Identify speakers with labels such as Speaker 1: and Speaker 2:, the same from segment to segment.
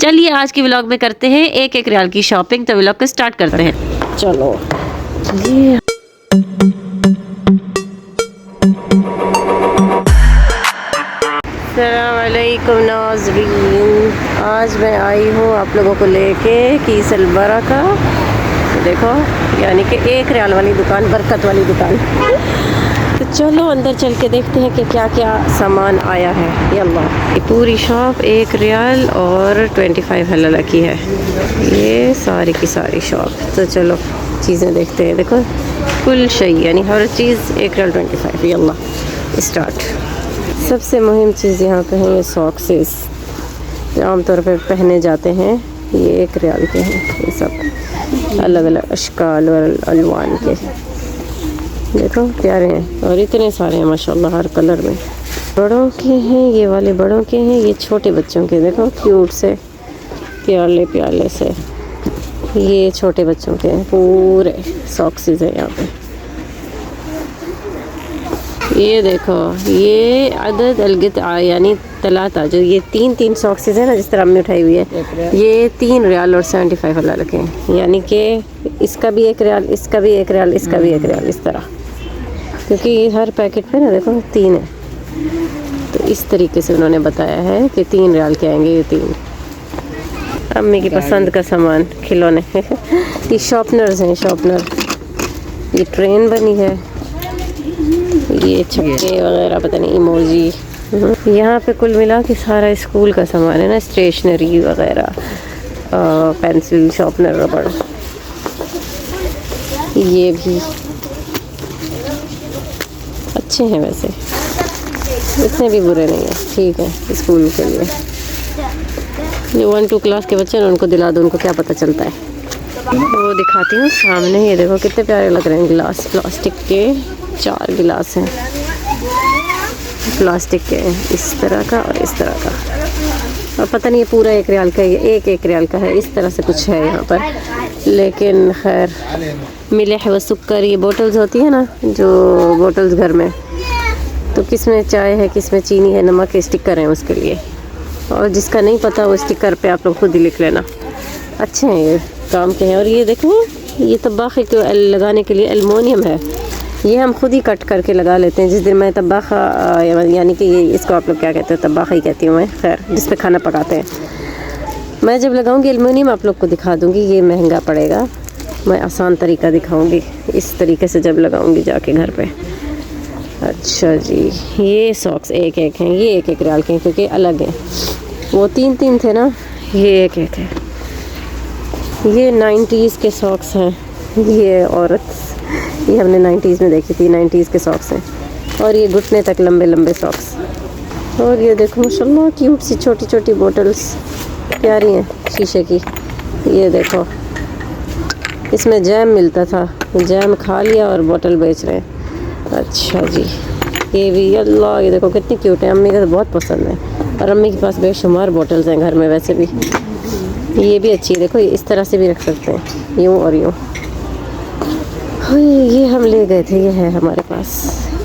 Speaker 1: चलिए आज की व्लॉग में करते हैं एक एक रियाल की शॉपिंग। तो व्लॉग को स्टार्ट करते हैं। चलो ये अस्सलामुअलैकुम नाज़रीन, आज मैं आई हूँ आप लोगों को लेके कीस अल बरका। तो देखो यानी कि एक रियाल वाली दुकान, बरकत वाली दुकान। तो चलो अंदर चल के देखते हैं कि क्या क्या सामान आया है। यल्ला, ये पूरी शॉप एक रियाल और 25 हलाला की है, ये सारी की सारी शॉप। तो चलो चीज़ें देखते हैं। देखो कुल शई यानी हर चीज़ एक रियाल 25। Yalla start. सबसे मुहिम चीज़ यहाँ पे है ये सॉक्सेस, जो आमतौर पे पहने जाते हैं। ये एक रियाल के हैं, ये सब अलग अलग अशकाल और अलवान के। देखो प्यारे हैं और इतने सारे हैं माशाल्लाह, हर कलर में। बड़ों के हैं, ये वाले बड़ों के हैं, ये छोटे बच्चों के। देखो क्यूट से प्याले प्याले से, ये छोटे बच्चों के हैं। पूरे सॉक्सेस है यहाँ पे। ये देखो ये अदद अलगत यानी तलाता, जो ये तीन सॉक्सेस है ना, जिस तरह हमने उठाई हुई है, ये 3 रियाल और 75 हलाला के हैं। यानी कि इसका भी एक रियाल, इसका भी एक रियाल, इसका भी एक रियाल, इस तरह। क्योंकि ये हर पैकेट पे ना देखो 3 है, तो इस तरीके से उन्होंने बताया है कि 3 रियाल के आएंगे ये 3। अम्मी की पसंद का सामान, खिलौने। ये शॉर्पनर्स हैं, शॉर्पनर। ये ट्रेन बनी है, ये छक्के वगैरह, पता नहीं इमोजी। यहाँ पे कुल मिला के सारा स्कूल का सामान है ना, स्टेशनरी वगैरह, पेंसिल, शॉर्पनर, रबड़। ये भी अच्छे हैं वैसे, इतने भी बुरे नहीं हैं, ठीक है स्कूल के लिए। ये 1-2 क्लास के बच्चे हैं, उनको दिला दो, उनको क्या पता चलता है। वो दिखाती हूँ सामने। ये देखो कितने प्यारे लग रहे हैं गिलास, प्लास्टिक के 4 गिलास हैं, प्लास्टिक के, इस तरह का और इस तरह का। और पता नहीं ये पूरा एक रियाल का है, ये एक रियाल का है, इस तरह से कुछ है यहाँ पर। लेकिन खैर मिल्ह व सुक्कर, ये बोटल्स होती है ना, जो बोटल्स घर में, तो किस में चाय है, किस में चीनी है, नमक के स्टिकर हैं उसके लिए। और जिसका नहीं पता वो स्टिकर पे आप लोग खुद ही लिख लेना। अच्छे हैं, ये काम के हैं। और ये देखो ये तब्बाखे को लगाने के लिए एल्युमिनियम है, ये हम खुद ही कट करके लगा लेते हैं। जिस दिन मैं तब्बाखा यानी कि ये, इसको आप लोग क्या कहते हो, तब्बाखा ही कहती हूँ मैं, खैर जिस पे खाना पकाते हैं। मैं जब लगाऊंगी एल्युमिनियम आप लोग को दिखा दूंगी, ये महंगा पड़ेगा। मैं आसान तरीका दिखाऊंगी, इस तरीके से जब लगाऊंगी जाके घर पे। अच्छा जी, ये सॉक्स एक एक हैं, ये एक रियाल के हैं क्योंकि अलग हैं। वो 3 थे ना, ये एक है। ये 90s के सॉक्स हैं, ये औरत, ये हमने 90s में देखी थी, 90s के सॉक्स हैं। और ये घुटने तक लंबे लंबे सॉक्स। और ये देखो माशाल्लाह क्यूट सी छोटी छोटी बोतल्स, प्यारी हैं शीशे की। ये देखो इसमें जैम मिलता था, जैम खा लिया और बोतल बेच रहे हैं। अच्छा जी, ये भी अल्लाह, ये देखो कितनी क्यूट है, अम्मी को तो बहुत पसंद है। और अम्मी के पास बेशुमार बोतल्स हैं घर में वैसे भी। ये भी अच्छी है, देखो इस तरह से भी रख सकते हैं, यूँ और यूँ। ये हम ले गए थे, ये है हमारे पास।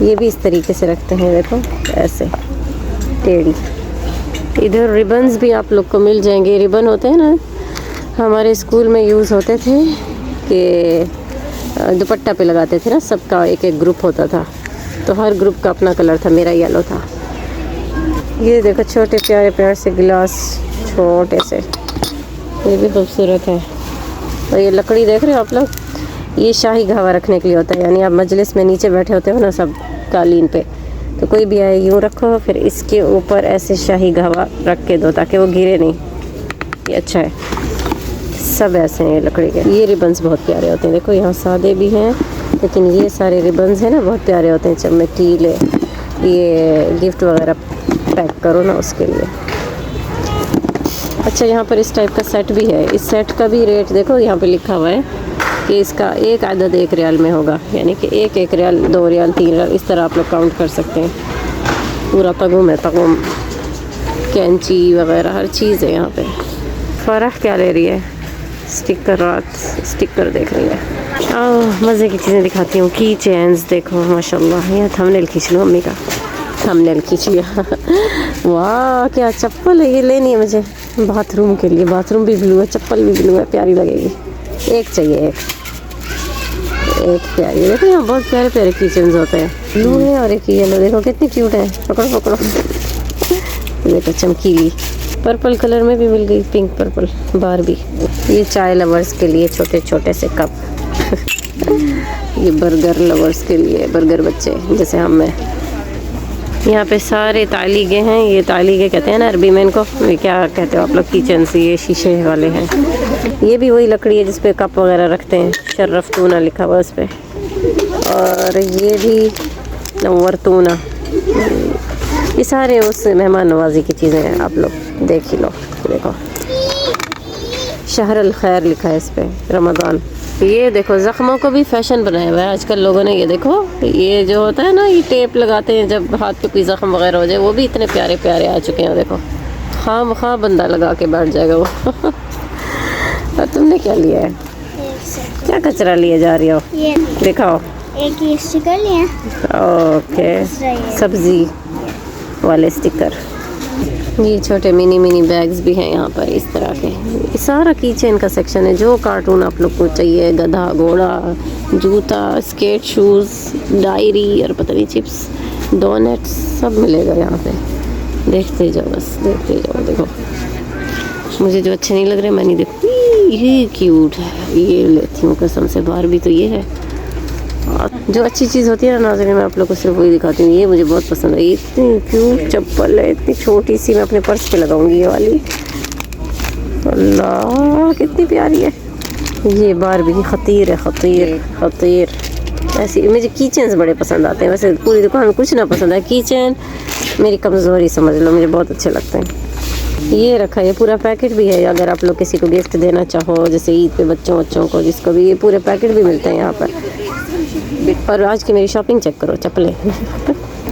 Speaker 1: ये भी इस तरीके से रखते हैं, देखो ऐसे टेढ़ी। इधर रिबन्स भी आप लोग को मिल जाएंगे। रिबन होते हैं ना, हमारे स्कूल में यूज़ होते थे कि दुपट्टा पे लगाते थे ना, सबका एक एक ग्रुप होता था, तो हर ग्रुप का अपना कलर था। मेरा येलो था। ये देखो छोटे प्यारे प्यारे से गिलास, छोटे से, ये भी खूबसूरत है। और ये लकड़ी देख रहे हो आप लोग, ये शाही कहवा रखने के लिए होता है। यानी आप मजलिस में नीचे बैठे होते हो ना सब कालीन पे, तो कोई भी आए यूँ रखो, फिर इसके ऊपर ऐसे शाही कहवा रख के दो ताकि वो गिरे नहीं। ये अच्छा है, सब ऐसे हैं ये लकड़ी के। ये रिबन्स बहुत प्यारे होते हैं, देखो यहाँ सादे भी हैं, लेकिन ये सारे रिबन्स हैं ना बहुत प्यारे होते हैं। चमकीले, ये गिफ्ट वगैरह पैक करो ना उसके लिए। अच्छा यहाँ पर इस टाइप का सेट भी है। इस सेट का भी रेट देखो यहाँ पे लिखा हुआ है कि इसका एक आदद 1 रियाल में होगा, यानी कि एक रियाल, 2 रियाल, 3 रियाल, इस तरह आप लोग काउंट कर सकते हैं। पूरा तगुम है, तगुम, कैंची वगैरह हर चीज़ है यहाँ पे। फ़राह क्या ले रही है? स्टिकर देख रही है। मज़े की चीज़ें दिखाती हूँ। की चेन्स देखो माशाल्लाह, ये थंबनेल खींच लो अम्मी का, थंबनेल खींच लिया। वाह क्या चप्पल है, ये लेनी है मुझे। बाथरूम के लिए, बाथरूम भी ब्लू है, चप्पल भी ब्लू है, प्यारी लगेगी। एक चाहिए, एक प्यारी। देखो यहाँ बहुत प्यारे प्यारे किचन्स होते हैं, ब्लू है और एक येलो, देखो कितनी क्यूट है। पकड़ो पकड़ो, देखो चमकीली। पर्पल कलर में भी मिल गई, पिंक पर्पल बारबी। ये चाय लवर्स के लिए छोटे छोटे से कप। ये बर्गर लवर्स के लिए, बर्गर बच्चे जैसे हम हैं। यहाँ पे सारे तालीगे हैं, ये तालीगे कहते हैं ना अरबी में इनको, ये क्या कहते हो आप लोग, किचन से। ये शीशे वाले हैं। ये भी वही लकड़ी है जिसपे कप वगैरह रखते हैं, शर्रफ़तूना लिखा हुआ उस पर। और ये भी नवर्तूना। ये सारे उस मेहमान नवाजी की चीज़ें हैं, आप लोग देख ही लो। देखो शहरुल खैर लिखा है इस पर, रमज़ान। ये देखो ज़ख्मों को भी फैशन बनाया हुआ है आजकल लोगों ने। ये देखो, ये जो होता है ना, ये टेप लगाते हैं जब हाथ पे कोई ज़ख्म वगैरह हो जाए, वो भी इतने प्यारे प्यारे आ चुके हैं। देखो खाम बंदा लगा के बैठ जाएगा वो। और तुमने क्या लिया है? क्या कचरा लिए जा रही हो?
Speaker 2: ये
Speaker 1: दिखाओ।
Speaker 2: एक ये स्टिकर लिए।
Speaker 1: ओके, सब्जी वाले स्टिकर। ये छोटे मिनी बैग्स भी हैं यहाँ पर इस तरह के। ये सारा कीचेन का सेक्शन है, जो कार्टून आप लोग को चाहिए, गधा, घोड़ा, जूता, स्केट, शूज़, डायरी और पता नहीं चिप्स, डोनट्स, सब मिलेगा यहाँ पे। देखते जाओ, बस देखते जाओ। देखो मुझे जो अच्छे नहीं लग रहे मैं नहीं देखती। ये क्यूट है, ये लेती हूँ कसम से। बारबी तो ये है। जो अच्छी चीज़ होती है ना नाज़रीन, मैं आप लोग को सिर्फ वही दिखाती हूँ। ये मुझे बहुत पसंद है। इतनी क्यूट चप्पल है, इतनी छोटी सी, मैं अपने पर्स पे लगाऊंगी ये वाली। अल्लाह कितनी प्यारी है। ये बारबी खतीर है, खतीर। ऐसी मुझे कीचेन्स बड़े पसंद आते हैं। वैसे पूरी दुकान में कुछ ना पसंद है, कीचेन मेरी कमज़ोरी समझ लो, मुझे बहुत अच्छे लगते हैं। ये रखा है, पूरा पैकेट भी है, अगर आप लोग किसी को गिफ्ट देना चाहो, जैसे ईद पे बच्चों को, जिसको भी, ये पूरे पैकेट भी मिलते हैं यहाँ पर। और आज की मेरी शॉपिंग चेक करो, चप्पलें।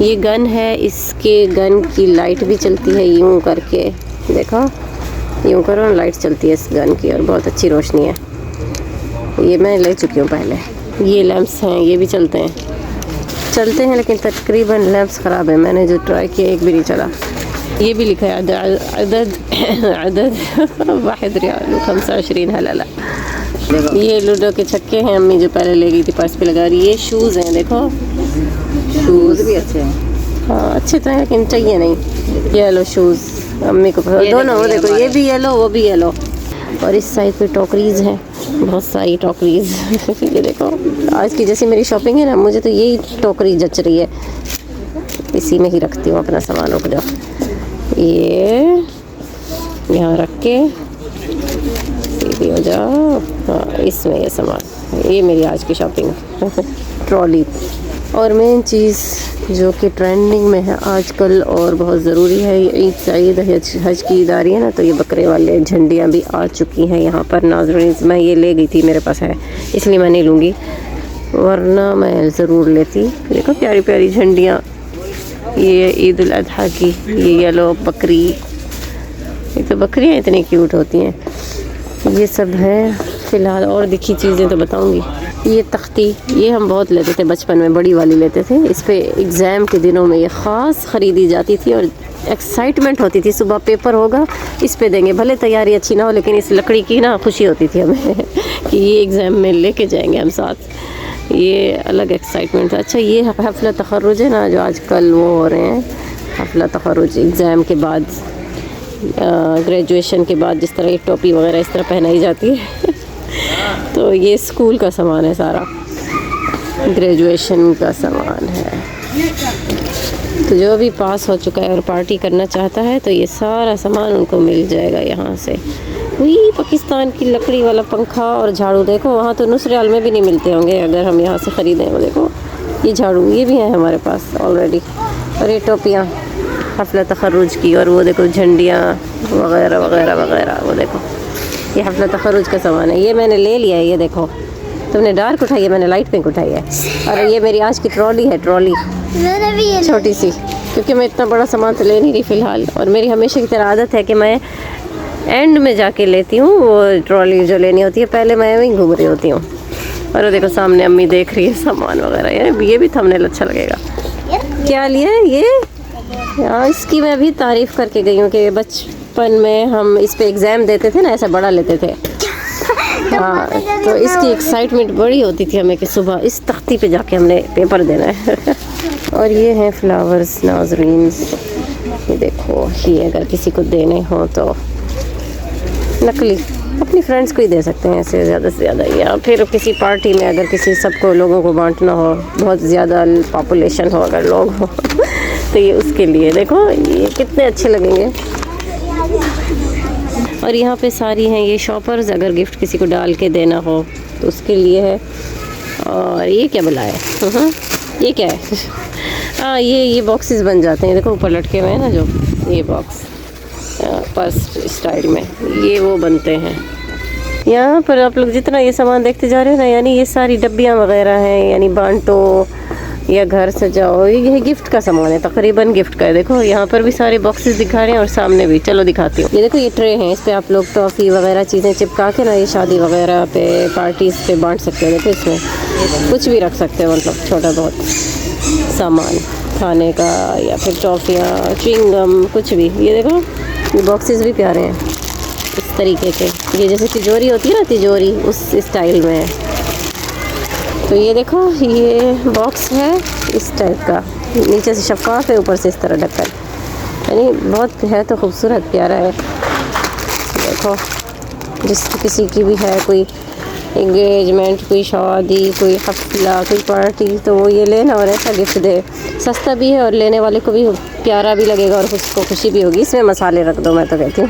Speaker 1: ये गन है, इसके गन की लाइट भी चलती है यूं करके, देखो यूं करो ना, लाइट चलती है इस गन की और बहुत अच्छी रोशनी है। ये मैं ले चुकी हूँ पहले। ये लैंप्स हैं, ये भी चलते हैं लेकिन तकरीबन लैंप्स ख़राब है, मैंने जो ट्राई किया एक भी नहीं चला। ये भी लिखा है अदद वाहिद रियाल 25 हलाला। ये लूडो के छक्के हैं, अम्मी जो पहले ले गई थी पर्स पे लगा रही। ये शूज़ हैं, देखो शूज़ भी अच्छे हैं। हाँ अच्छे तो हैं लेकिन चाहिए नहीं। येलो शूज़ अम्मी को दोनों, वो देखो ये भी येलो वो भी येलो। और इस साइड पे टोकरीज़ हैं, बहुत सारी टोकरीज़। ये देखो आज की जैसी मेरी शॉपिंग है ना, मुझे तो यही टोकरी जच रही है, इसी में ही रखती हूँ अपना सामान। रुक जाओ, ये यहाँ रख के सीधी हो जाओ। हाँ इसमें ये सामान, ये मेरी आज की शॉपिंग। ट्रॉली। और मेन चीज़ जो कि ट्रेंडिंग में है आजकल और बहुत ज़रूरी है, ईद सईद हज की ईद आ रही है ना, तो ये बकरे वाले झंडियाँ भी आ चुकी हैं यहाँ पर नाज़रीन। मैं ये ले गई थी, मेरे पास है इसलिए मैं नहीं लूँगी, वरना मैं ज़रूर लेती। देखो प्यारी प्यारी झंडियाँ, ये ईद उल अज़हा की, ये येलो बकरी, ये तो बकरियाँ इतनी क्यूट होती हैं। ये सब है फ़िलहाल, और दिखी चीज़ें तो बताऊंगी। ये तख्ती, ये हम बहुत लेते थे बचपन में, बड़ी वाली लेते थे। इस पे एग्ज़ाम के दिनों में ये ख़ास ख़रीदी जाती थी और एक्साइटमेंट होती थी, सुबह पेपर होगा इस पे देंगे, भले तैयारी अच्छी ना हो लेकिन इस लकड़ी की ना खुशी होती थी हमें कि ये एग्ज़ाम में लेके जाएंगे हम साथ। ये अलग एक्साइटमेंट था। अच्छा ये हफ़्ला तख़र्रुज है ना, जो आजकल वो हो रहे हैं हफ़्ला तख़र्रुज, एग्ज़ाम के बाद, ग्रेजुएशन के बाद जिस तरह ये टोपी वगैरह इस तरह पहनाई जाती है। तो ये स्कूल का सामान है सारा, ग्रेजुएशन का सामान है। तो जो भी पास हो चुका है और पार्टी करना चाहता है तो ये सारा सामान उनको मिल जाएगा यहाँ से। वही पाकिस्तान की लकड़ी वाला पंखा और झाड़ू, देखो वहाँ तो नुसरियाल में भी नहीं मिलते होंगे अगर हम यहाँ से ख़रीदें। वो देखो ये झाड़ू, ये भी है हमारे पास ऑलरेडी। और ये टोपियाँ हफ़्ला तख़र्रुज की, और वो देखो झंडियाँ वगैरह वगैरह वगैरह, वो देखो ये हफ़्ला तख़र्रुज का सामान है। ये मैंने ले लिया है, ये देखो तुमने डार्क उठाई है, मैंने लाइट पिंक उठाई है। और ये मेरी आज की ट्रॉली है, ट्रॉली छोटी सी, क्योंकि मैं इतना बड़ा सामान तो ले नहीं रही फ़िलहाल। और मेरी हमेशा की तरह आदत है कि मैं एंड में जाके लेती हूँ वो ट्रॉली जो लेनी होती है, पहले मैं वहीं घूम रही होती हूँ। और देखो सामने अम्मी देख रही है सामान वगैरह, ये भी थंबनेल अच्छा लगेगा। क्या लिया है ये? हाँ इसकी मैं अभी तारीफ़ करके गई हूँ कि बचपन में हम इस पे एग्ज़ाम देते थे ना, ऐसा बड़ा लेते थे। हाँ, तो इसकी एक्साइटमेंट बड़ी होती थी हमें कि सुबह इस तख्ती पे जाके हमने पेपर देना है। और ये हैं फ्लावर्स नाज़रीन, ये देखो, ये अगर किसी को देने हो तो नकली अपनी फ्रेंड्स को ही दे सकते हैं ऐसे ज़्यादा से ज़्यादा, या फिर किसी पार्टी में अगर किसी सबको लोगों को बांटना हो, बहुत ज़्यादा पॉपुलेशन हो अगर लोग हो तो ये उसके लिए। देखो ये कितने अच्छे लगेंगे। और यहाँ पे सारी हैं ये शॉपर्स, अगर गिफ्ट किसी को डाल के देना हो तो उसके लिए है। और ये क्या बुलाया है, ये क्या है? हाँ, ये बॉक्सेस बन जाते हैं, देखो ऊपर लटके हुए हैं ना जो ये बॉक्स, पर्स स्टाइल में ये वो बनते हैं। यहाँ पर आप लोग जितना ये सामान देखते जा रहे हो ना, यानी ये सारी डब्बियाँ वगैरह हैं, यानी बांटो या घर सजाओ, ये गिफ्ट का सामान है, तकरीबन गिफ्ट का है। देखो यहाँ पर भी सारे बॉक्सेस दिखा रहे हैं और सामने भी, चलो दिखाती हूँ। ये देखो ये ट्रे हैं, इस पे आप लोग टॉफ़ी वगैरह चीज़ें चिपका के ना, ये शादी वगैरह पे पार्टीज़ पे बांट सकते हो। देखो इसमें कुछ भी रख सकते हो, मतलब छोटा बहुत सामान खाने का या फिर टॉफ़ियाँ, च्युइंगम, कुछ भी। ये देखो ये बॉक्सेस भी प्यारे हैं इस तरीके के, ये जैसे तिजोरी होती है ना, तिजोरी उस स्टाइल में है। तो ये देखो ये बॉक्स है इस टाइप का, नीचे से शफ़ाफ है, ऊपर से इस तरह ढक्कन, यानी बहुत है तो खूबसूरत प्यारा है। देखो जिस किसी की भी है कोई एंगेजमेंट, कोई शादी, कोई हफ्ला, कोई पार्टी, तो वो ये लेना और ऐसा गिफ्ट दे। सस्ता भी है और लेने वाले को भी प्यारा भी लगेगा और उसको खुशी भी होगी। इसमें मसाले रख दो, मैं तो कहती हूँ।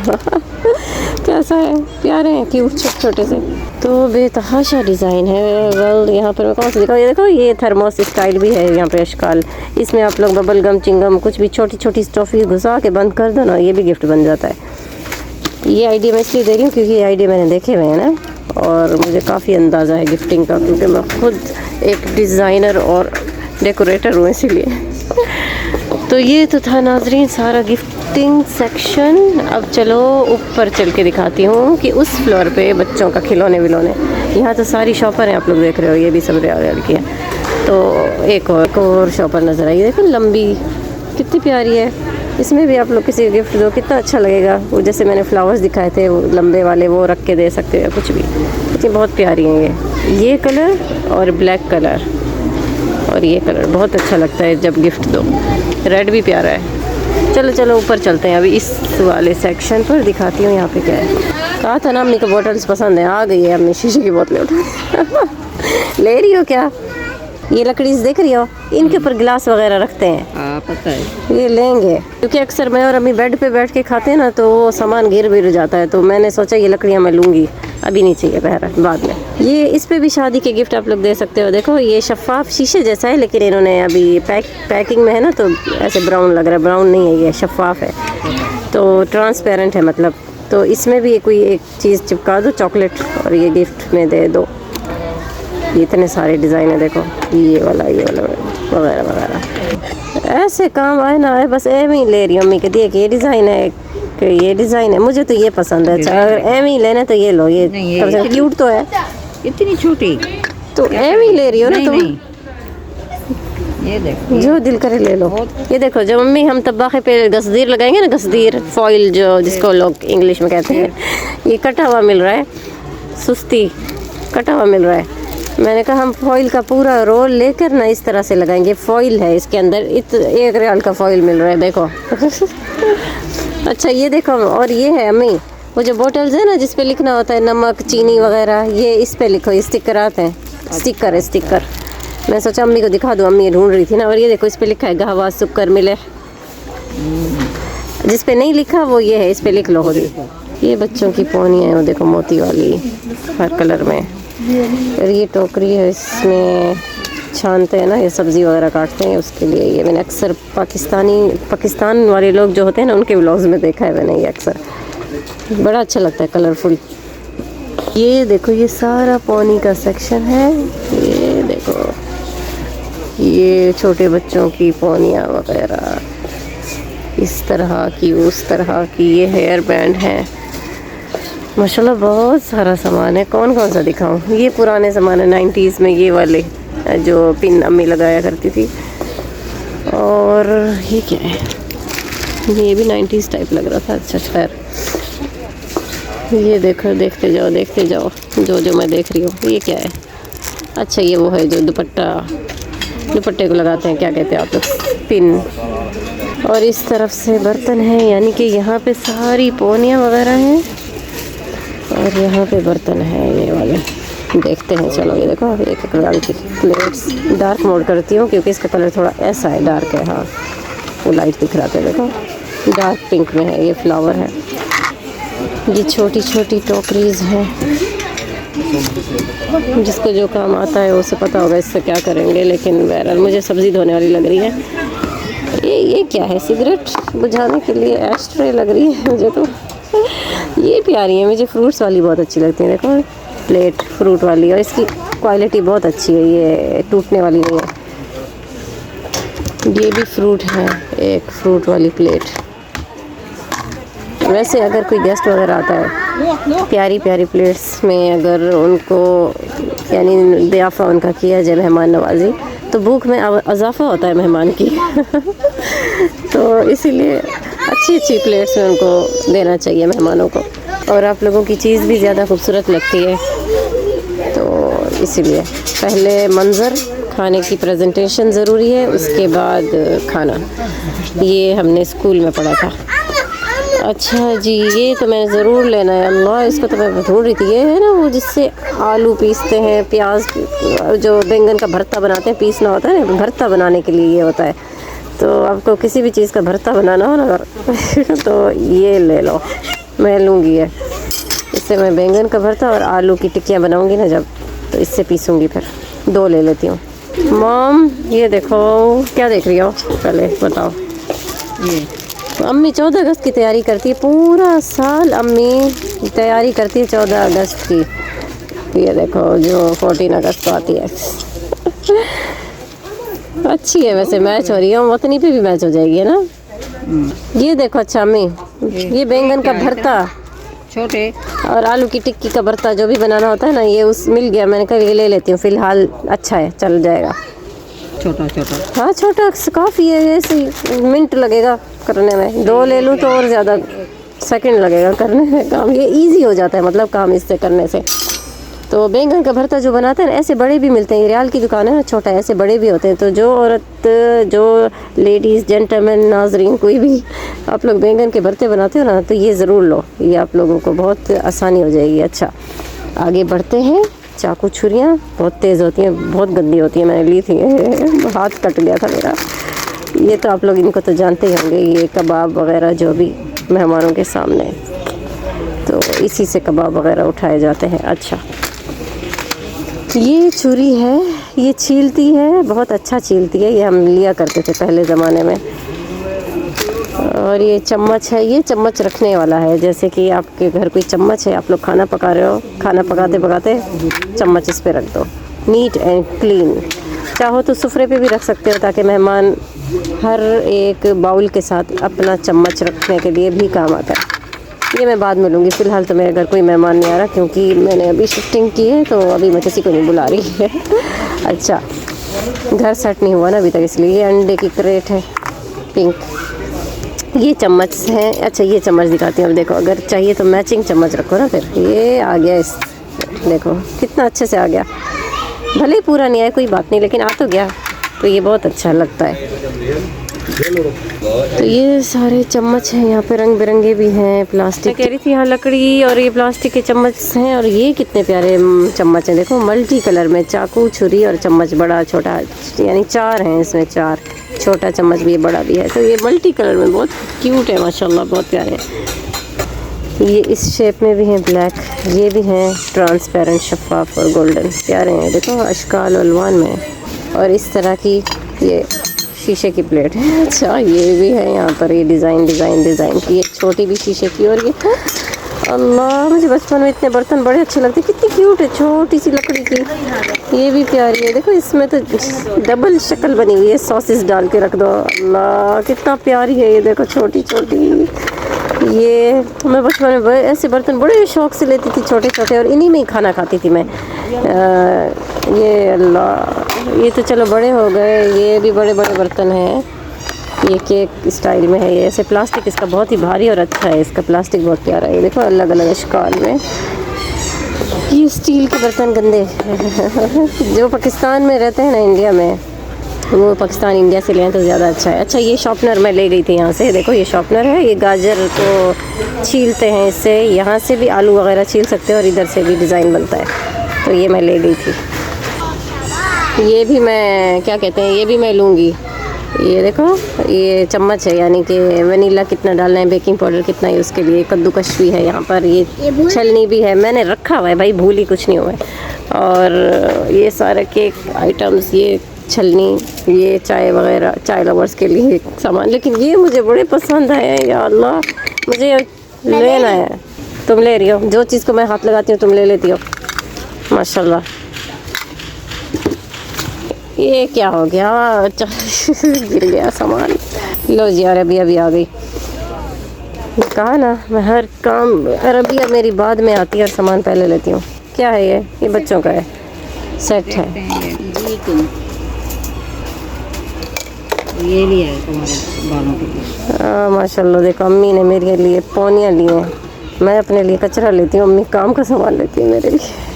Speaker 1: कैसा है, प्यारे हैं, क्यूट छोटे छोटे से, तो बेतहाशा डिज़ाइन है। वेल यहाँ पर मैं कौन सा दिखाऊँ, ये देखो ये थर्मोस स्टाइल भी है यहाँ पे अशकाल। इसमें आप लोग बबल गम, चिंगम, कुछ भी छोटी छोटी टॉफ़ी घुसा के बंद कर दो ना, ये भी गिफ्ट बन जाता है। ये आइडिया मैं इसलिए दे रही हूँ क्योंकि ये आइडिया मैंने देखे हुए हैं ना, और मुझे काफ़ी अंदाज़ा है गिफ्टिंग का, क्योंकि मैं खुद एक डिज़ाइनर और डेकोरेटर हूँ इसीलिए। तो ये तो था नाजरीन सारा गिफ्टिंग सेक्शन। अब चलो ऊपर चल के दिखाती हूँ कि उस फ्लोर पे बच्चों का खिलौने विलौने। यहाँ तो सारी शॉपर हैं, आप लोग देख रहे हो, ये भी सब रियल की है। तो एक और शॉपर नज़र आई, देखो लंबी कितनी प्यारी है। इसमें भी आप लोग किसी को गिफ्ट दो, कितना अच्छा लगेगा। वो जैसे मैंने फ्लावर्स दिखाए थे वो लंबे वाले, वो रख के दे सकते हो, कुछ भी। ये बहुत प्यारी हैं ये कलर और ब्लैक कलर, और ये कलर बहुत अच्छा लगता है जब गिफ्ट दो। रेड भी प्यारा है। चलो चलो ऊपर चलते हैं, अभी इस वाले सेक्शन पर दिखाती हूँ यहाँ पे क्या है। कहा था ना अम्मी को बॉटल्स पसंद है, आ गई है अम्मी शीशे की बोतलें उठा। ले रही हो क्या? ये लकड़ी से देख रही हो, इनके ऊपर गिलास वगैरह रखते हैं।
Speaker 3: पता है,
Speaker 1: ये लेंगे क्योंकि अक्सर मैं और अम्मी बेड पे बैठ के खाते हैं ना, तो वो सामान गिर भी जाता है। तो मैंने सोचा ये लकड़ियाँ मैं लूँगी, अभी नहीं चाहिए, बहरहाल बाद में। ये इस पे भी शादी के गिफ्ट आप लोग दे सकते हो। देखो ये शफ़ाफ शीशे जैसा है, लेकिन इन्होंने अभी पैकिंग में है ना, तो ऐसे ब्राउन लग रहा है। ब्राउन नहीं है, ये शफ़ाफ है, तो ट्रांसपेरेंट है मतलब। तो इसमें भी कोई एक चीज़ चिपका दो, चॉकलेट, और ये गिफ्ट में दे दो। ये इतने सारे डिज़ाइन है, देखो ये वाला वगैरह वगैरह, ऐसे काम आए ना आए, बस एम ही ले रही हूँ। अम्मी कहती है कि ये डिज़ाइन है, कि ये डिज़ाइन है, मुझे तो ये पसंद है। अच्छा अगर एम ही लेना तो ये लो, ये क्यूट तो है,
Speaker 3: इतनी छोटी,
Speaker 1: तो एम ही ले रही हो ना तुम।
Speaker 3: ये देखो
Speaker 1: जो दिल करे ले लो। ये देखो जब मम्मी हम तब्बाखे पे गसदीर लगाएंगे ना, गसदीर फॉइल जो जिसको लोग इंग्लिश में कहते हैं, ये कटा हुआ मिल रहा है, सुस्ती कटा हुआ मिल रहा है। मैंने कहा हम फॉइल का पूरा रोल लेकर ना इस तरह से लगाएंगे। फॉइल है इसके अंदर, 1 रियाल का फॉइल मिल रहा है, देखो। अच्छा ये देखो, और ये है अम्मी वो जो बोटल्स है ना जिस पे लिखना होता है नमक, चीनी वगैरह, ये इस पे लिखो, ये स्टिकर आते हैं, स्टिकर। मैं सोचा अम्मी को दिखा दूँ, अम्मी ढूंढ रही थी ना। और ये देखो इस पे लिखा है गहवा शुक्र मिले, जिस पे नहीं लिखा वो ये है, इस पे लिख लो खुद। ये बच्चों की पोनी है, वो देखो मोती वाली हर कलर में। और ये टोकरी है, इसमें छानते हैं ना, ये सब्ज़ी वगैरह काटते हैं, उसके लिए। ये मैंने अक्सर पाकिस्तान वाले लोग जो होते हैं ना, उनके व्लॉग्स में देखा है मैंने, ये अक्सर बड़ा अच्छा लगता है, कलरफुल। ये देखो ये सारा पोनी का सेक्शन है। ये देखो ये छोटे बच्चों की पोनियाँ वगैरह, इस तरह की, उस तरह की। ये हेयर बैंड है, माशाल्लाह बहुत सारा सामान है। कौन कौन सा दिखाऊं? ये पुराने ज़माने 90s में ये वाले जो पिन अम्मी लगाया करती थी। और ये क्या है? ये भी 90s टाइप लग रहा था। अच्छा खैर ये देखो, देखते जाओ देखते जाओ, जो मैं देख रही हूँ। ये क्या है? अच्छा ये वो है जो दुपट्टे को लगाते हैं, क्या कहते हैं आप लोग, पिन। और इस तरफ से बर्तन है, यानी कि यहाँ पे सारी पोनियाँ वगैरह हैं और यहाँ पे बर्तन है ये वाले। देखते हैं, चलो ये देखो, एक रियाल की प्लेट्स। डार्क मोड करती हूँ क्योंकि इसका कलर थोड़ा ऐसा है, डार्क है। हाँ वो लाइट दिख रहा था, देखो डार्क पिंक में है। ये फ्लावर है। ये छोटी छोटी टोकरीज हैं, जिसको जो काम आता है उसे पता होगा इससे क्या करेंगे। लेकिन बहरहाल मुझे सब्ज़ी धोने वाली लग रही है। ये क्या है? सिगरेट बुझाने के लिए एस्ट्रे लग रही है मुझे तो। ये प्यारी है, मुझे फ्रूट्स वाली बहुत अच्छी लगती है। देखो प्लेट फ्रूट वाली, और इसकी क्वालिटी बहुत अच्छी है, ये टूटने वाली नहीं है। ये भी फ्रूट है, एक फ्रूट वाली प्लेट। वैसे अगर कोई गेस्ट वगैरह आता है, प्यारी प्यारी प्लेट्स में अगर उनको यानी ज़ियाफ़ा उनका किया जाए, मेहमान नवाजी, तो भूख में इजाफा होता है मेहमान की। तो इसीलिए अच्छी अच्छी प्लेट्स में उनको देना चाहिए मेहमानों को। और आप लोगों की चीज़ भी ज़्यादा खूबसूरत लगती है, तो इसीलिए पहले मंज़र, खाने की प्रेजेंटेशन ज़रूरी है, उसके बाद खाना। ये हमने स्कूल में पढ़ा था। अच्छा जी, ये तो मैंने ज़रूर लेना है। अल्लाह, इसको तो मैं ढूंढ रही थी। ये है ना वो जिससे आलू पीसते हैं, प्याज, जो बैंगन का भरता बनाते हैं, पीसना होता है ना, भरता बनाने के लिए ये होता है। तो आपको किसी भी चीज़ का भरता बनाना हो ना अगर तो ये ले लो, मैं लूँगी ये। इससे मैं बैंगन का भरता और आलू की टिक्कियाँ बनाऊँगी ना जब, तो इससे पीसूँगी। फिर 2 ले लेती हूँ। मॉम ये देखो, क्या देख रही हो पहले बताओ।
Speaker 3: ये
Speaker 1: अम्मी 14 अगस्त की तैयारी करती है, पूरा साल अम्मी तैयारी करती है 14 अगस्त की। ये देखो जो 14 अगस्त को आती है। अच्छी है वैसे, मैच हो रही है, वतनी पे भी मैच हो जाएगी, है ना। ये देखो, अच्छा अम्मी, ये बैंगन का भरता
Speaker 3: छोटे
Speaker 1: और आलू की टिक्की का भरता जो भी बनाना होता है ना, ये उस मिल गया, मैंने कहा ये ले लेती हूँ फ़िलहाल, अच्छा है, चल जाएगा।
Speaker 3: छोटा छोटा,
Speaker 1: हाँ छोटा काफ़ी है, ऐसे मिनट लगेगा करने में। 2 ले लूँ तो और ज़्यादा सेकंड लगेगा करने में काम। ये इजी हो जाता है मतलब काम इससे करने से। तो बैंगन का भरता जो बनाते हैं ना, ऐसे बड़े भी मिलते हैं। रियाल की दुकान है ना, छोटा, ऐसे बड़े भी होते हैं। तो जो औरत, जो लेडीज़, जेंटलमैन, नाजरीन, कोई भी आप लोग बैंगन के भरते बनाते हो ना, तो ये ज़रूर लो, ये आप लोगों को बहुत आसानी हो जाएगी। अच्छा आगे बढ़ते हैं। चाकू छुरियाँ बहुत तेज़ होती हैं, बहुत गंदी होती हैं, मैंने ली थी, हाथ कट गया था मेरा। ये तो आप लोग इनको तो जानते ही होंगे, ये कबाब वगैरह जो भी मेहमानों के सामने, तो इसी से कबाब वगैरह उठाए जाते हैं। अच्छा ये छुरी है, ये छीलती है, बहुत अच्छा छीलती है, ये हम लिया करते थे पहले ज़माने में। और ये चम्मच है, ये चम्मच रखने वाला है, जैसे कि आपके घर कोई चम्मच है, आप लोग खाना पका रहे हो, खाना पकाते पकाते चम्मच इस पे रख दो, नीट एंड क्लीन। चाहो तो सुफरे पे भी रख सकते हो, ताकि मेहमान हर एक बाउल के साथ अपना चम्मच रखने के लिए भी काम आता है। ये मैं बाद में लूँगी, फ़िलहाल तो मेरे घर कोई मेहमान नहीं आ रहा, क्योंकि मैंने अभी शिफ्टिंग की है, तो अभी मैं किसी को नहीं बुला रही है। अच्छा घर सेट नहीं हुआ ना अभी तक, इसलिए। ये अंडे की क्रेट है पिंक। ये चम्मच है। अच्छा ये चम्मच दिखाती हूँ, अब देखो, अगर चाहिए तो मैचिंग चम्मच रखो ना। फिर ये आ गया, इस देखो कितना अच्छे से आ गया, भले ही पूरा नहीं आया कोई बात नहीं, लेकिन आ तो गया, तो ये बहुत अच्छा लगता है। तो ये सारे चम्मच हैं यहाँ पे, रंग बिरंगे भी हैं, प्लास्टिक। कह रही थी यहाँ लकड़ी और ये प्लास्टिक के चम्मच हैं। और ये कितने प्यारे चम्मच हैं, देखो मल्टी कलर में, चाकू, छुरी और चम्मच, बड़ा छोटा, यानी 4 हैं इसमें, 4 छोटा चम्मच भी है, बड़ा भी है। तो ये मल्टी कलर में बहुत क्यूट है माशाल्लाह, बहुत प्यारे हैं। ये इस शेप में भी हैं, ब्लैक, ये भी हैं ट्रांसपेरेंट, शफाफ और गोल्डन, प्यारे हैं, देखो अशकाल अलवान में। और इस तरह की ये शीशे की प्लेट है। अच्छा ये भी है यहाँ पर, ये डिज़ाइन की, ये छोटी भी शीशे की। और ये अल्लाह, मुझे बचपन में इतने बर्तन बड़े अच्छे लगते, कितनी क्यूट है, छोटी सी लकड़ी की, ये भी प्यारी है। देखो इसमें तो डबल शक्ल बनी हुई है, सॉसेस डाल के रख दो, अल्लाह कितना प्यारी है। ये देखो छोटी छोटी, ये मैं बचपन में ऐसे बर्तन बड़े शौक़ से लेती थी, छोटे छोटे, और इन्हीं में ही खाना खाती थी मैं। ये अल्लाह, ये तो चलो बड़े हो गए, ये भी बड़े बड़े बर्तन हैं। ये केक स्टाइल में है। ये ऐसे प्लास्टिक इसका बहुत ही भारी और अच्छा है, इसका प्लास्टिक बहुत प्यारा है। ये देखो अलग अलग अशकाल में। ये स्टील के बर्तन गंदे जो पाकिस्तान में रहते हैं ना, इंडिया में, वो पाकिस्तान इंडिया से लें तो ज़्यादा अच्छा है। अच्छा ये शॉर्पनर मैं ले गई थी यहाँ से, देखो ये शॉर्पनर है। ये गाजर को छीलते हैं इससे, यहाँ से भी आलू वगैरह छील सकते हैं और इधर से भी डिज़ाइन बनता है, तो ये मैं ले गई थी। ये भी मैं क्या कहते हैं, ये भी मैं लूँगी। ये देखो ये चम्मच है, यानी कि वनीला कितना डालना है, बेकिंग पाउडर कितना है उसके लिए। कद्दूकश भी है यहाँ पर, ये छलनी भी है, मैंने रखा हुआ है भाई, भूल ही कुछ नहीं हुआ है। और ये सारे केक आइटम्स, ये छलनी, ये चाय वगैरह, चाय लवर्स के लिए सामान। लेकिन ये मुझे बड़े पसंद आए हैं, या अल्लाह मुझे लेना है। तुम ले रही हो, जो चीज़ को मैं हाथ लगाती हूँ तुम ले लेती हो, माशाल्लाह। ये क्या हो गया, गिर गया सामान। लो जी अरबिया भी आ गई। कहा ना मैं हर काम, अरबिया मेरी बाद में आती है और सामान पहले लेती हूँ। क्या है ये बच्चों का है, सेट है।
Speaker 3: ये लिया है तुम्हारे बालों के लिए।
Speaker 1: हाँ माशाल्लाह, देखो अम्मी ने मेरे लिए पोनियाँ ली हैं, मैं अपने लिए कचरा लेती हूँ, अम्मी काम का सामान लेती है मेरे लिए।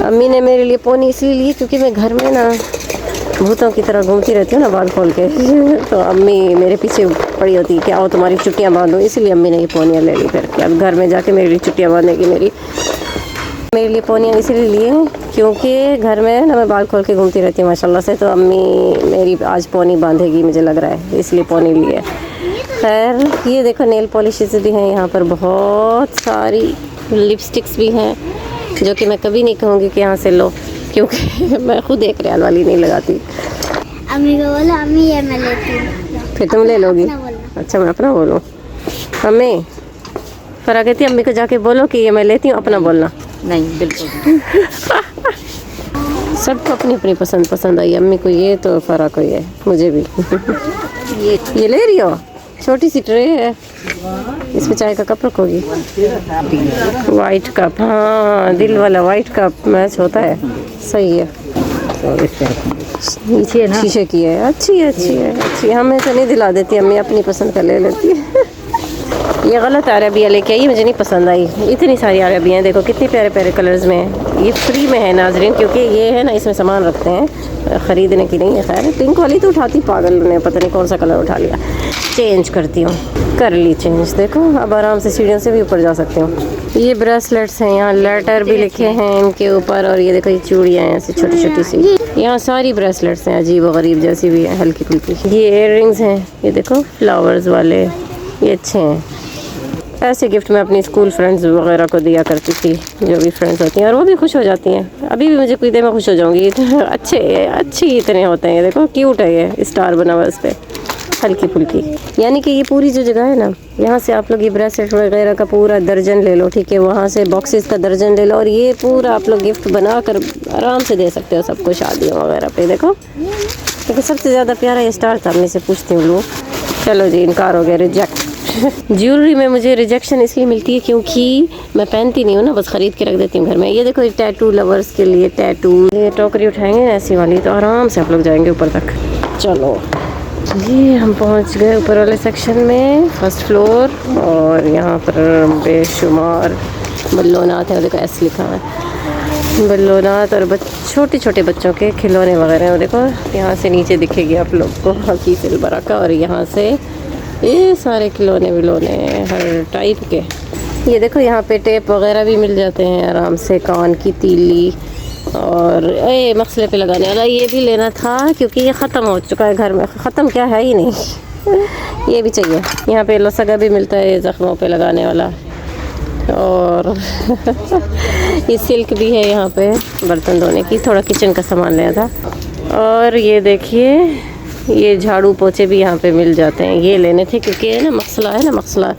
Speaker 1: अम्मी ने मेरे लिए पोनी इसलिए ली क्योंकि मैं घर में ना भूतों की तरह घूमती रहती हूँ ना बाल खोल के, तो अम्मी मेरे पीछे पड़ी होती है कि आओ तुम्हारी चुट्टियाँ बांधो, इसलिए अम्मी ने ये पोनियाँ ले ली फिर कि अब घर में जाके मेरे लिए चुट्टियाँ बांधेगी। मेरे लिए पोनियाँ इसलिए लिए हैं क्योंकि घर में ना मैं बाल खोल के घूमती रहती हूँ माशाल्लाह से, तो अम्मी मेरी आज पोनी बांधेगी मुझे लग रहा है, इसलिए पोनी ली है। खैर ये देखो नेल पॉलिशेस भी हैं यहाँ पर, बहुत सारी लिपस्टिक्स भी हैं, जो कि मैं कभी नहीं कहूँगी कि यहाँ से लो, क्योंकि मैं खुद एक रियाल वाली नहीं लगाती।
Speaker 2: अम्मी को बोला अम्मी ये मैं लेती हूँ,
Speaker 1: फिर तुम ले लोगी? अच्छा मैं अपना बोलूँ? अम्मी फरा कहती अम्मी को जाके बोलो कि ये मैं लेती हूँ, अपना बोलना
Speaker 3: नहीं बिल्कुल।
Speaker 1: सबको अपनी अपनी पसंद आई, अम्मी को ये तो फरा को ये, मुझे भी। ये ले रही हो? छोटी सी ट्रे है, इसमें चाय का कप रखोगी? वाइट कप, हाँ दिल वाला वाइट कप मैच होता है, सही है। नीचे ना शीशे की है, अच्छी है। हमें तो नहीं दिला देती अम्मी, अपनी पसंद का ले लेती है। ये गलत अरबिया लेके आई, मुझे नहीं पसंद आई। इतनी सारी अरबियाँ हैं, देखो कितने प्यारे प्यारे कलर्स में। ये फ्री में है नाजरीन, क्योंकि ये है ना इसमें सामान रखते हैं, ख़रीदने की नहीं है। खैर पिंक वाली तो उठाती पागल ने, पता नहीं कौन सा कलर उठा लिया। चेंज करती हूँ, कर ली चेंज। देखो अब आराम से सीढ़ियों से भी ऊपर जा सकती हूँ। ये ब्रेसलेट्स हैं, यहाँ लेटर भी लिखे हैं इनके ऊपर, और ये देखो ये चूड़ियाँ हैं ऐसी छोटी छोटी सी। यहाँ सारी ब्रेसलेट्स हैं, अजीब व गरीब जैसी भी है, हल्की फुल्की। ये इयर रिंग्स हैं, ये देखो फ्लावर्स वाले, ये अच्छे हैं। ऐसे गिफ्ट मैं अपनी स्कूल फ्रेंड्स वगैरह को दिया करती थी, जो भी फ्रेंड्स होती हैं, और वो भी खुश हो जाती हैं। अभी भी मुझे कोई दे मैं खुश हो जाऊँगी। अच्छे इतने होते हैं, ये देखो क्यूट है, ये स्टार बना हुआ इस पर, हल्की फुल्की। यानी कि ये पूरी जो जगह है ना, यहाँ से आप लोग ये ब्रेसलेट वगैरह का पूरा दर्जन ले लो, ठीक है, वहाँ से बॉक्सेस का दर्जन ले लो, और ये पूरा आप लोग गिफ्ट बना कर आराम से दे सकते हो सबको शादियों वगैरह पे। देखो क्योंकि सबसे ज़्यादा प्यारा ये स्टार था, मैं से पूछती हूँ लोग। चलो जी इनकार हो गया, रिजेक्ट। ज्वेलरी में मुझे रिजेक्शन इसलिए मिलती है क्योंकि मैं पहनती नहीं हूँ ना, बस ख़रीद के रख देती हूँ घर में। ये देखो ये टैटू लवर्स के लिए टैटू, ये टोकरी उठाएंगे ऐसी वाली, तो आराम से आप लोग जाएंगे ऊपर तक। चलो ये हम पहुँच गए ऊपर वाले सेक्शन में, फर्स्ट फ्लोर, और यहाँ पर बेशुमार बल्लोनात है, देखो ऐसे लिखा है बल्लोनात, और छोटे छोटे बच्चों के खिलौने वगैरह। देखो यहाँ से नीचे दिखेगी आप लोग को हकीसिल बरका, और यहाँ से ये सारे खिलौने विलौने हर टाइप के। ये देखो यहाँ पे टेप वगैरह भी मिल जाते हैं आराम से, कान की तीली, और ये मसले पे लगाने वाला ये भी लेना था क्योंकि ये ख़त्म हो चुका है घर में, ख़त्म क्या है ही नहीं। ये भी चाहिए। यहाँ पे लसगा भी मिलता है ज़ख्मों पे लगाने वाला, और ये सिल्क भी है यहाँ पे बर्तन धोने की, थोड़ा किचन का सामान लेना था। और ये देखिए ये झाड़ू पोछे भी यहाँ पे मिल जाते हैं, ये लेने थे क्योंकि ना मसला है ना, मसला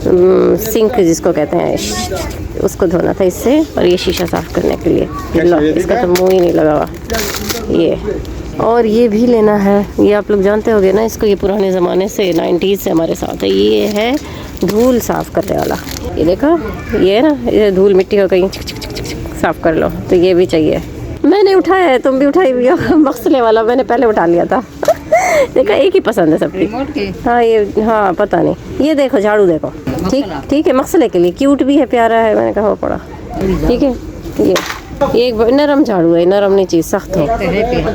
Speaker 1: सिंक जिसको कहते हैं, उसको धोना था इससे, और ये शीशा साफ़ करने के लिए। इसका तो मुँह ही नहीं लगा हुआ ये। और ये भी लेना है, ये आप लोग जानते होंगे ना इसको, ये पुराने ज़माने से 90s से हमारे साथ है। ये है धूल साफ़ करने वाला, ये देखो ये ना, ये धूल मिट्टी हो गई साफ़ कर लो, तो ये भी चाहिए। मैंने उठाया है, तुम भी उठाई हुई हो, मसले वाला मैंने पहले उठा लिया था। देखो एक ही पसंद है सबकी।
Speaker 3: रिमोट के
Speaker 1: हाँ ये, हाँ पता नहीं, ये देखो झाड़ू देखो, ठीक ठीक है, मसले के लिए क्यूट भी है, प्यारा है, मैंने कहा वो पड़ा, ठीक है। ये एक नरम झाड़ू है, नरम नहीं चीज़, सख्त हो,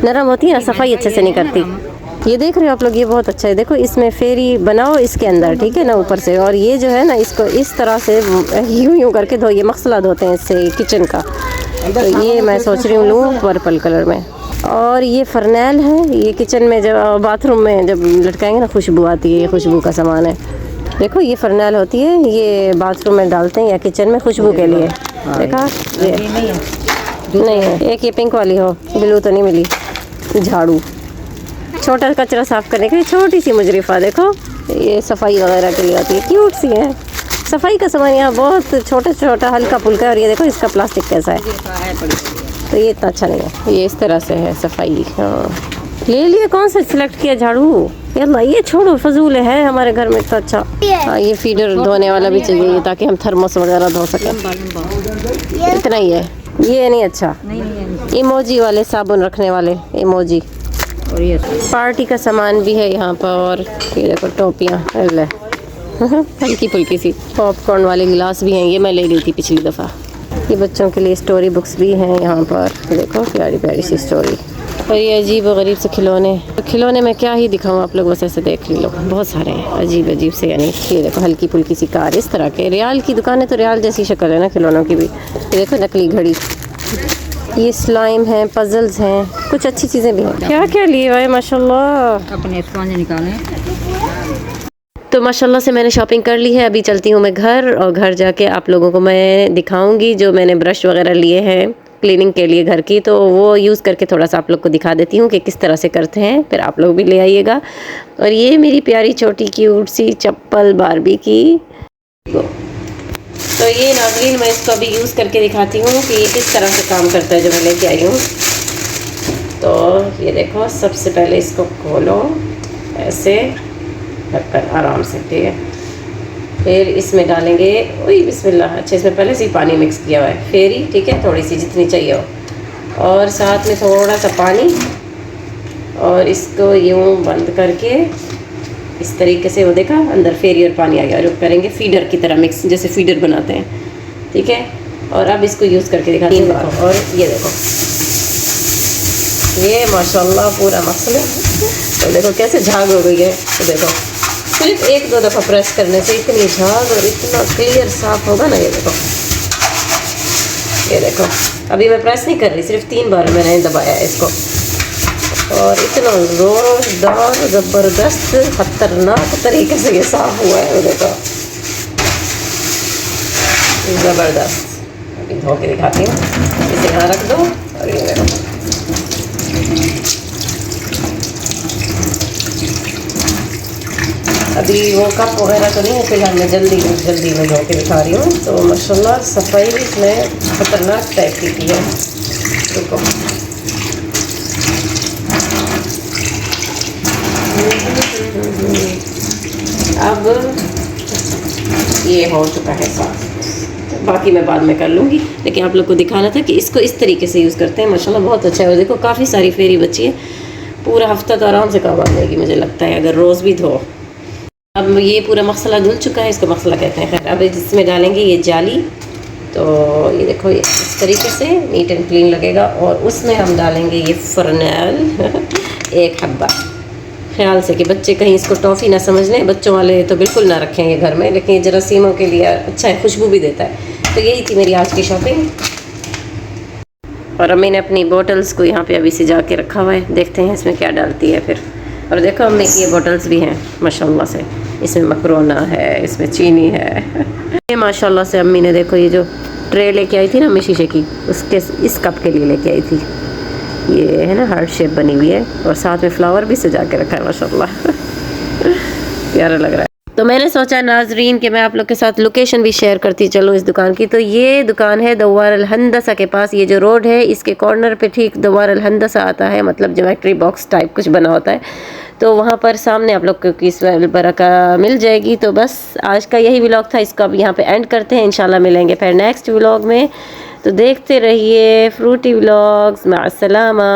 Speaker 1: नरम होती है ना, सफाई अच्छे से नहीं करती। ये देख रहे हो आप लोग, ये बहुत अच्छा है, देखो इसमें फेरी बनाओ इसके अंदर, ठीक है ना, ऊपर से, और ये जो है ना इसको इस तरह से यूं यूं करके धो, ये मसला धोते हैं इससे किचन का। तो ये मैं सोच रही हूँ लूँ पर्पल कलर में। और ये फरनैल है, ये किचन में जब बाथरूम में जब लटकाएंगे ना खुशबू आती है, ये खुशबू का सामान है। देखो ये फरनैल होती है, ये बाथरूम में डालते हैं या किचन में खुशबू के लिए। देखा ये नहीं है, एक ये पिंक वाली हो, ब्लू तो नहीं मिली। झाड़ू छोटा कचरा साफ करने के लिए, छोटी सी मुजरिफा, देखो ये सफाई वगैरह के लिए आती है, क्यूट सी है। सफाई का सामान यहाँ बहुत छोटा छोटा हल्का फुल्का है। और ये देखो इसका प्लास्टिक कैसा है, तो ये इतना अच्छा नहीं है, ये इस तरह से है सफाई। हाँ ले लिए, कौन सा सिलेक्ट किया झाड़ू, यल्ला ये छोड़ो, फजूल है हमारे घर में इतना अच्छा। हाँ ये फीडर धोने वाला भी चाहिए ताकि हम थर्मोस वगैरह धो सकें, इतना ही है। ये नहीं अच्छा, इमोजी वाले साबुन रखने वाले इमोजी।
Speaker 3: और ये
Speaker 1: पार्टी का सामान भी है यहाँ पर। और ये देखो टोपियाँ, हल्की फुल्की सी। पॉपकॉर्न वाले गिलास भी हैं, ये मैं ले गई थी पिछली दफ़ा। ये बच्चों के लिए स्टोरी बुक्स भी हैं यहाँ पर, देखो प्यारी प्यारी सी स्टोरी। और ये अजीब और गरीब से खिलौने, तो खिलौने में क्या ही दिखाऊँ आप लोग, बस ऐसे देख लो, बहुत सारे हैं अजीब अजीब से। यानी ये देखो हल्की फुल्की सी कार, इस तरह के रियाल की दुकानें, तो रियाल जैसी शक्ल है ना खिलौनों की भी। ये देखो नकली घड़ी, ये स्लाइम है, पजल्स हैं, कुछ अच्छी चीज़ें भी हैं। क्या क्या लिए भाई माशाल्लाह,
Speaker 3: अपने स्पंज निकालें।
Speaker 1: तो माशाल्लाह से मैंने शॉपिंग कर ली है। अभी चलती हूँ मैं घर, और घर जाके आप लोगों को मैं दिखाऊंगी जो मैंने ब्रश वगैरह लिए हैं क्लीनिंग के लिए घर की, तो वो यूज़ करके थोड़ा सा आप लोग को दिखा देती हूँ कि किस तरह से करते हैं, फिर आप लोग भी ले आइएगा। और ये मेरी प्यारी छोटी क्यूट सी चप्पल बारबी की, तो ये नाज़रीन मैं इसको अभी यूज़ करके दिखाती हूँ कि ये किस तरह से काम करता है जो मैं लेके आई हूँ। तो ये देखो, सबसे पहले इसको खोलो ऐसे ढककर आराम से, ठीक है। फिर इसमें डालेंगे, वही बिस्मिल्लाह, अच्छा इसमें पहले से ही पानी मिक्स किया हुआ है, फेरी, ठीक है, थोड़ी सी जितनी चाहिए हो, और साथ में थोड़ा सा पानी, और इसको यूँ बंद करके इस तरीके से, वो देखा अंदर फेरी और पानी आ गया, और करेंगे फीडर की तरह मिक्स, जैसे फीडर बनाते हैं, ठीक है। और अब इसको यूज़ करके दिखा 3 बार। और ये देखो, ये माशाल्लाह पूरा मसला, तो देखो कैसे झाग हो गई है। तो देखो सिर्फ 1-2 दफ़ा प्रेस करने से इतनी झाग और इतना क्लियर साफ होगा ना। ये देखो अभी मैं प्रेस नहीं कर रही, सिर्फ 3 बार मैंने दबाया है इसको, और इतना ज़ोरदार ज़बरदस्त खतरनाक तरीके से ये साफ हुआ है। वो देखो ज़बरदस्त। अभी धो के दिखाती हूँ, इसे यहाँ रख दो, और ये देखो अभी वो कप वगैरह तो नहीं है फिलहाल, मैं जल्दी में धो के दिखा रही हूँ। तो माशाल्लाह सफाई भी इसमें खतरनाक टाइप की है। देखो अब ये हो चुका है साफ, बाकी मैं बाद में कर लूँगी, लेकिन आप लोग को दिखाना था कि इसको इस तरीके से यूज़ करते हैं। माशाल्लाह बहुत अच्छा है। और देखो काफ़ी सारी फेरी बची है, पूरा हफ्ता तो आराम से काम आ जाएगी मुझे लगता है, अगर रोज़ भी धो। अब ये पूरा मसाला धुल चुका है, इसको मसाला कहते हैं। खैर अब इसमें डालेंगे ये जाली, तो ये देखो ये इस तरीके से नीट एंड क्लीन लगेगा। और उसमें हम डालेंगे ये फरनैल 1 हब्बा, ख्याल से कि बच्चे कहीं इसको टॉफ़ी ना समझ लें, बच्चों वाले तो बिल्कुल ना रखें ये घर में, लेकिन ये जरासीमों के लिए अच्छा है, खुशबू भी देता है। तो यही थी मेरी आज की शॉपिंग। और अम्मी ने अपनी बोटल्स को यहाँ पे अभी सजा के रखा हुआ है, देखते हैं इसमें क्या डालती है फिर। और देखो अम्मी की ये बोटल्स भी हैं माशाल्लाह से, इसमें मकरोना है, इसमें चीनी है। ये माशाल्लाह से अम्मी ने देखो ये जो ट्रे लेके आई थी ना शीशे की, उसके इस कप के लिए लेके आई थी। ये है ना हार्ट शेप बनी हुई है, और साथ में फ्लावर भी सजा के रखा है माशाल्लाह प्यारा लग रहा है। तो मैंने सोचा नाजरीन कि मैं आप लोग के साथ लोकेशन भी शेयर करती चलूँ इस दुकान की। तो ये दुकान है दवार अल हंदसा के पास, ये जो रोड है इसके कॉर्नर पे ठीक दवार अल हंदसा आता है, मतलब ज्योमेट्री बॉक्स टाइप कुछ बना होता है, तो वहाँ पर सामने आप लोग को किस बरका मिल जाएगी। तो बस आज का यही व्लॉग था, इसको अब यहाँ पे एंड करते हैं। इंशाल्लाह मिलेंगे फिर नेक्स्ट व्लॉग में, तो देखते रहिए फ्रूटी व्लॉग्स। माअस्सलामा।